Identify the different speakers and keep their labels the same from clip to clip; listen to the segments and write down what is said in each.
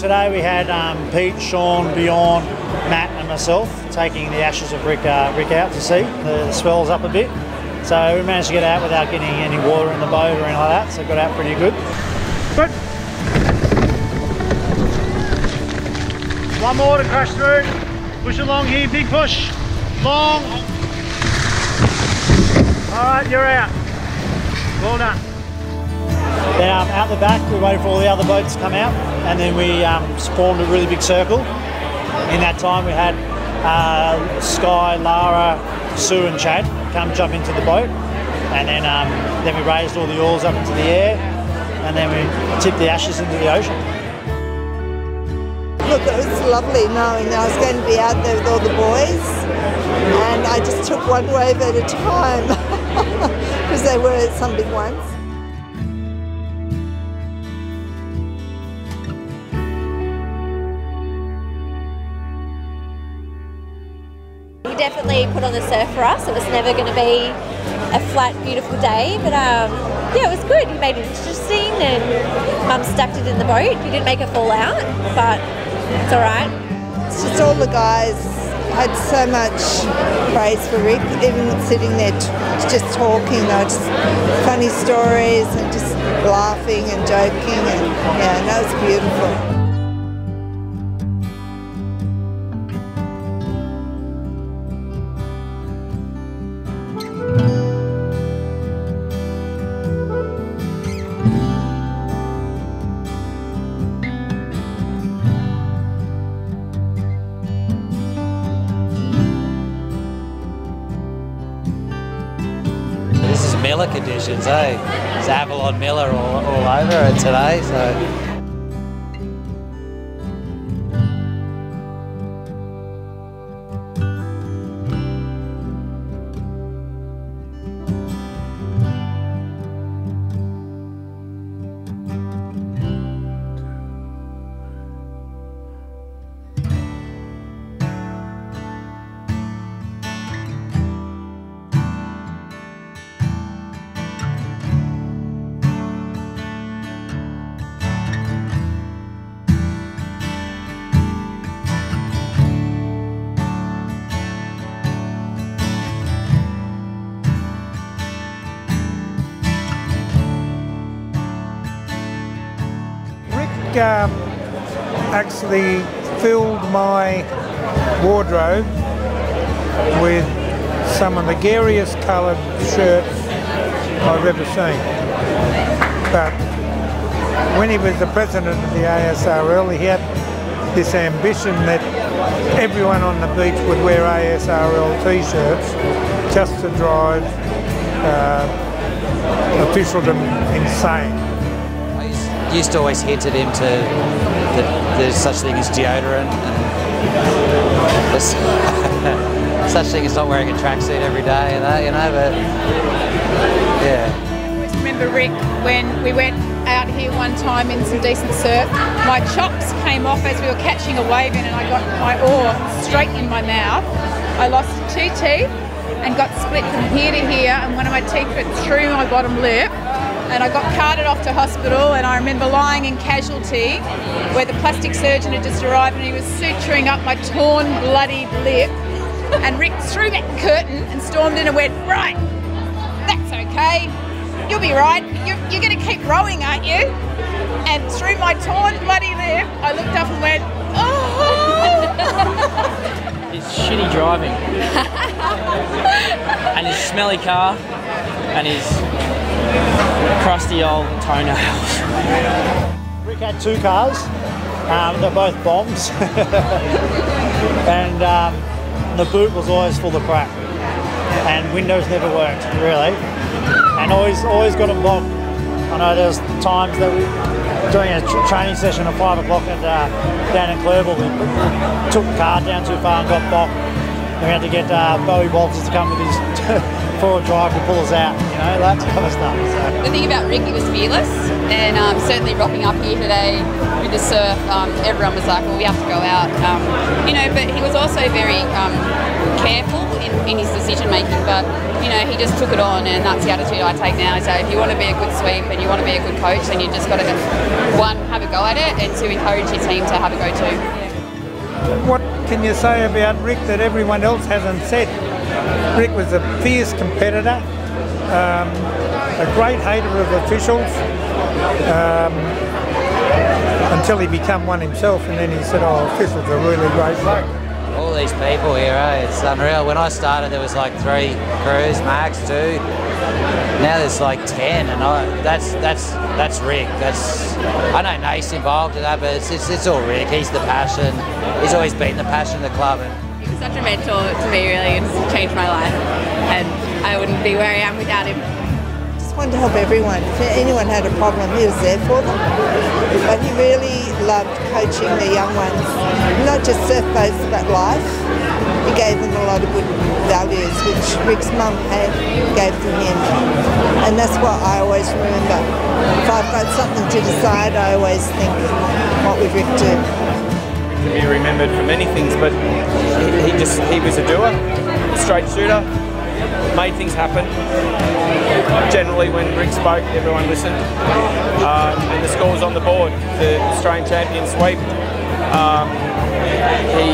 Speaker 1: today we had Pete, Sean, Bjorn, Matt and myself taking the ashes of Rick out to sea. The swell's up a bit, so we managed to get out without getting any water in the boat or anything like that, so got out pretty good. Good. One more to crash through. Push along here, big push. Long. Alright, you're out. Well done. Then out the back, we waited for all the other boats to come out, and then we spawned a really big circle. In that time we had Sky, Lara, Sue and Chad come jump into the boat, and then we raised all the oars up into the air, and then we tipped the ashes into the ocean.
Speaker 2: Look, it was lovely knowing I was going to be out there with all the boys, and I just took one wave at a time because they were some big ones.
Speaker 3: He definitely put on the surf for us. It was never going to be a flat, beautiful day, but yeah, it was good. He made it interesting, and Mum stuck it in the boat. He didn't make it fall out, but it's all right.
Speaker 2: It's just all the guys had so much praise for Rick, even sitting there just talking, just funny stories and just laughing and joking, and yeah, no, it was beautiful.
Speaker 4: This is Millar conditions, eh? There's Avalon Millar all over it today, so.
Speaker 5: Actually filled my wardrobe with some of the gariest coloured shirts I've ever seen. But when he was the president of the ASRL, he had this ambition that everyone on the beach would wear ASRL t-shirts just to drive officialdom insane.
Speaker 4: I used to always hint at him that there's such thing as deodorant, and there's such thing as not wearing a tracksuit every day and that, you know, but yeah.
Speaker 6: I always remember Rick when we went out here one time in some decent surf. My chops came off as we were catching a wave in, and I got my oar straight in my mouth. I lost 2 teeth and got split from here to here, and one of my teeth went through my bottom lip. And I got carted off to hospital, and I remember lying in casualty where the plastic surgeon had just arrived, and he was suturing up my torn, bloody lip. And Rick threw back the curtain and stormed in and went, "Right, that's okay. You'll be right. You're going to keep rowing, aren't you?" And through my torn, bloody lip, I looked up and went, "Oh!"
Speaker 7: His shitty driving and his smelly car and his crusty old toenails.
Speaker 1: Rick had 2 cars, they're both bombs, and the boot was always full of crap, and windows never worked, really, and always got them bogged. I know there was times that we doing a training session at 5 o'clock down in Clerval, we took the car down too far and got bogged. We had to get Bowie Walters to come with his forward drive to pull us out, you know, that kind of stuff. So.
Speaker 8: The thing about Rick, he was fearless, and certainly rocking up here today with the surf, everyone was like, well, we have to go out, you know, but he was also very careful in his decision making, but you know, he just took it on, and that's the attitude I take now. So if you want to be a good sweep and you want to be a good coach, then you just got to, one, have a go at it, and two, encourage your team to have a go too.
Speaker 5: What can you say about Rick that everyone else hasn't said? Rick was a fierce competitor, a great hater of officials, until he became one himself, and then he said, oh, officials are really great.
Speaker 4: All these people here, it's unreal. When I started there was like 3 crews, max 2. Now there's like 10, and that's Rick. I know Nate's involved in that, but it's all Rick. He's the passion. He's always been the passion of the club.
Speaker 8: He was such a mentor to me, really, and it's changed my life, and I wouldn't be where I am without him.
Speaker 2: Just wanted to help everyone. If anyone had a problem, he was there for them. But he really loved coaching the young ones, not just surf boats, but life. He gave them a lot of good values, which Rick's mum gave to him. And that's what I always remember. If I've got something to decide, I always think, what would Rick do?
Speaker 9: To be remembered for many things, but he was a doer, a straight shooter, made things happen. Generally, when Rick spoke, everyone listened, and the score was on the board. The Australian champion sweep. He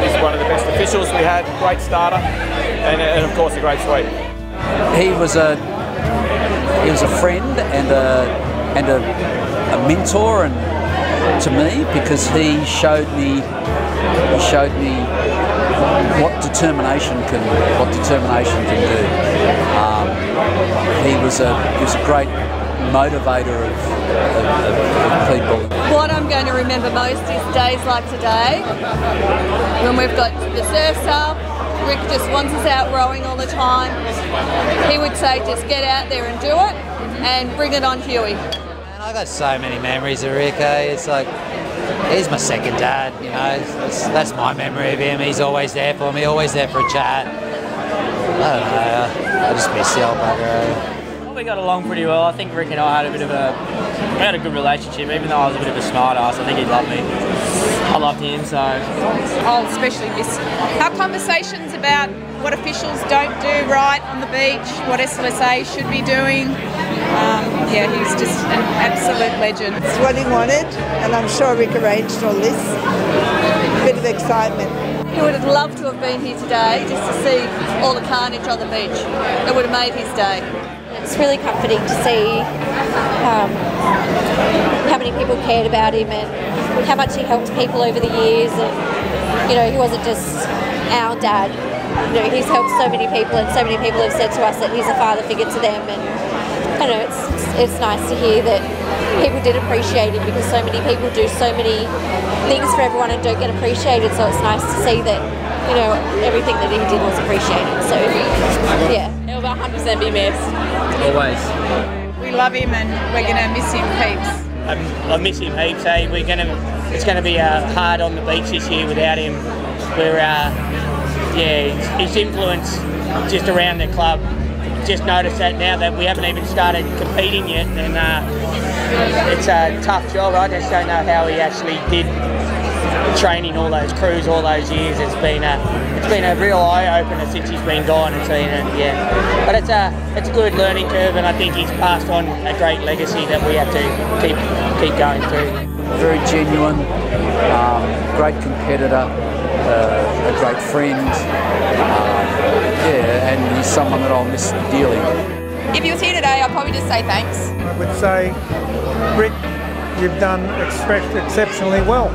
Speaker 9: was one of the best officials we had. Great starter, and of course a great sweep.
Speaker 10: He was a friend and a mentor to me, because he showed me what determination can do. He was a great motivator of people.
Speaker 11: What I'm going to remember most is days like today, when we've got the surf's up. Rick just wants us out rowing all the time. He would say, just get out there and do it, and bring it on, Huey.
Speaker 4: Man, I got so many memories of Rick. It's like, he's my second dad, you know. That's my memory of him. He's always there for me, always there for a chat. I don't know, I just miss the old bugger.
Speaker 7: Well, we got along pretty well. I think Rick and I had a good relationship. Even though I was a bit of a smart ass, I think he loved me. I loved him, so.
Speaker 6: I'll especially miss our conversations about what officials don't do right on the beach, what SLSA should be doing. Yeah, he was just an absolute legend.
Speaker 2: It's what he wanted, and I'm sure Rick arranged all this. A bit of excitement.
Speaker 11: He would have loved to have been here today just to see all the carnage on the beach. It would have made his day.
Speaker 3: It's really comforting to see how many people cared about him and how much he helped people over the years. And you know, he wasn't just our dad. You know, he's helped so many people, and so many people have said to us that he's a father figure to them. And I know it's nice to hear that people did appreciate him, because so many people do so many things for everyone and don't get appreciated. So it's nice to see that, you know, everything that he did was appreciated. So yeah, he'll 100% be missed.
Speaker 7: Always.
Speaker 6: We love him, and we're going to miss him heaps.
Speaker 12: I miss him heaps. It's going to be hard on the beach this year without him. His influence just around the club. Just noticed that now that we haven't even started competing yet, and it's a tough job. I just don't know how he actually did training all those crews all those years. It's been a real eye opener since he's been gone. But it's a good learning curve, and I think he's passed on a great legacy that we have to keep going through.
Speaker 10: Very genuine, great competitor, a great friend. And he's someone that I'll miss dearly.
Speaker 8: If he was here today, I'd probably just say thanks.
Speaker 5: I would say, Rick, you've done exceptionally well.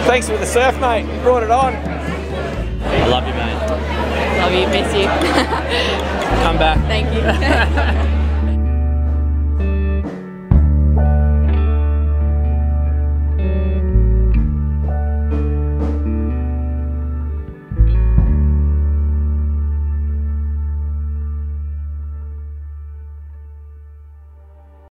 Speaker 9: Thanks for the surf, mate. You brought it on.
Speaker 7: I love you, mate.
Speaker 8: Love you, miss you.
Speaker 7: Come back.
Speaker 8: Thank you.